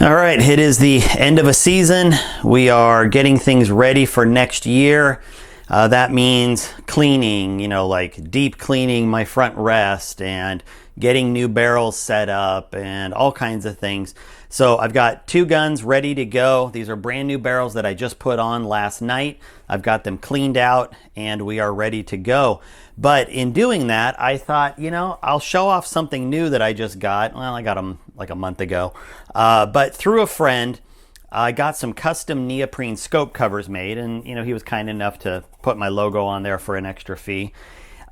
All right, it is the end of a season. We are getting things ready for next year. That means cleaning, like deep cleaning my front rest and getting new barrels set up and all kinds of things. So I've got two guns ready to go. These are brand new barrels that I just put on last night. I've got them cleaned out and we are ready to go. But in doing that, I thought, I'll show off something new that I just got. Well, I got them like a month ago. But through a friend, I got some custom neoprene scope covers made, and he was kind enough to put my logo on there for an extra fee.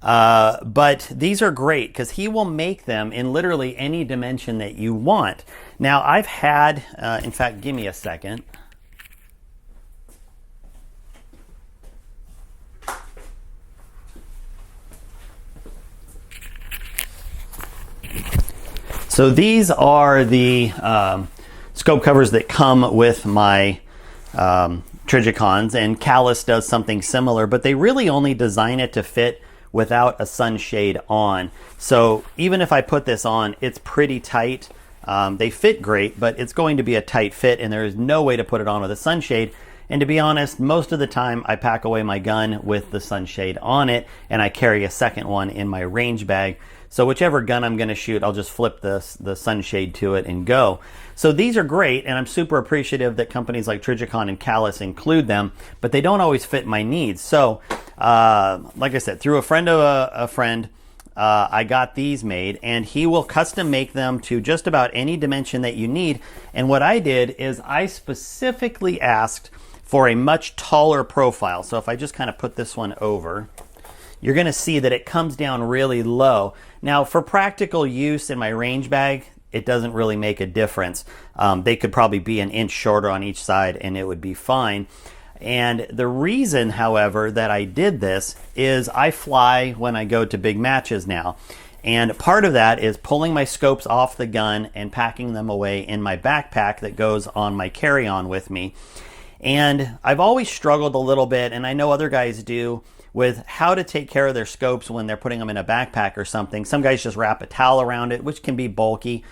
But these are great because he will make them in literally any dimension that you want. Now I've had, in fact, give me a second. So these are the scope covers that come with my Trijicons, and Callus does something similar, but they really only design it to fit without a sunshade on. So even if I put this on, it's pretty tight. They fit great, but it's going to be a tight fit, and there is no way to put it on with a sunshade. And to be honest, most of the time I pack away my gun with the sunshade on it, and I carry a second one in my range bag. So whichever gun I'm going to shoot, I'll just flip the sunshade to it and go. So these are great, and I'm super appreciative that companies like Trijicon and Callus include them, but they don't always fit my needs. So like I said, through a friend of a friend, I got these made, and he will custom make them to just about any dimension that you need. And what I did is I specifically asked for a much taller profile. So if I just kind of put this one over, you're going to see that it comes down really low. Now, for practical use in my range bag, it doesn't really make a difference. They could probably be an inch shorter on each side and it would be fine. And the reason, however, that I did this is I fly when I go to big matches now. And part of that is pulling my scopes off the gun and packing them away in my backpack that goes on my carry-on with me. And I've always struggled a little bit, and I know other guys do, with how to take care of their scopes when they're putting them in a backpack or something. Some guys just wrap a towel around it, which can be bulky.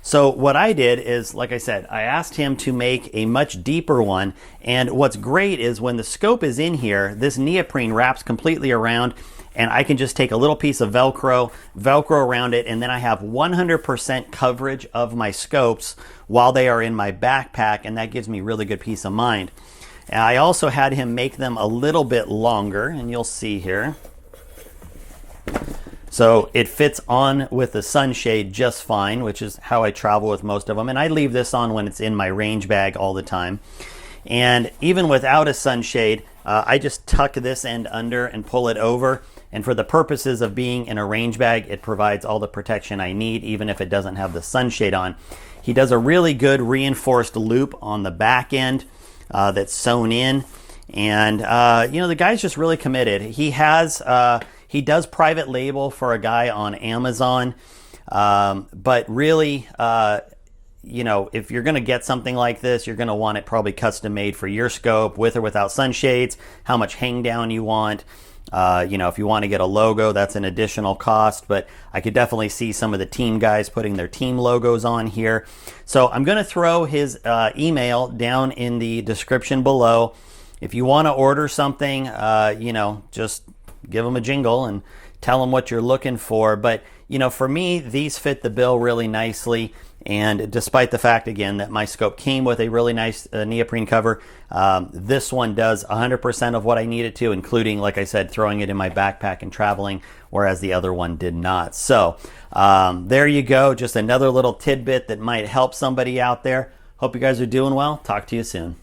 So what I did is, like I said, I asked him to make a much deeper one. And what's great is when the scope is in here, this neoprene wraps completely around, and I can just take a little piece of Velcro around it, and then I have 100% coverage of my scopes while they are in my backpack, and that gives me really good peace of mind. I also had him make them a little bit longer, and you'll see here. So it fits on with the sunshade just fine, which is how I travel with most of them. And I leave this on when it's in my range bag all the time. And even without a sunshade, I just tuck this end under and pull it over. And for the purposes of being in a range bag, it provides all the protection I need, even if it doesn't have the sunshade on. He does a really good reinforced loop on the back end that's sewn in. And, the guy's just really committed. He does private label for a guy on Amazon. But really, if you're going to get something like this, you're going to want it probably custom made for your scope, with or without sunshades, how much hang down you want. If you want to get a logo, that's an additional cost, but I could definitely see some of the team guys putting their team logos on here. So I'm going to throw his email down in the description below. If you want to order something, just give them a jingle and tell them what you're looking for. But, for me, these fit the bill really nicely. And despite the fact, again, that my scope came with a really nice neoprene cover, this one does 100% of what I need it to, including, like I said, throwing it in my backpack and traveling, whereas the other one did not. So there you go. Just another little tidbit that might help somebody out there. Hope you guys are doing well. Talk to you soon.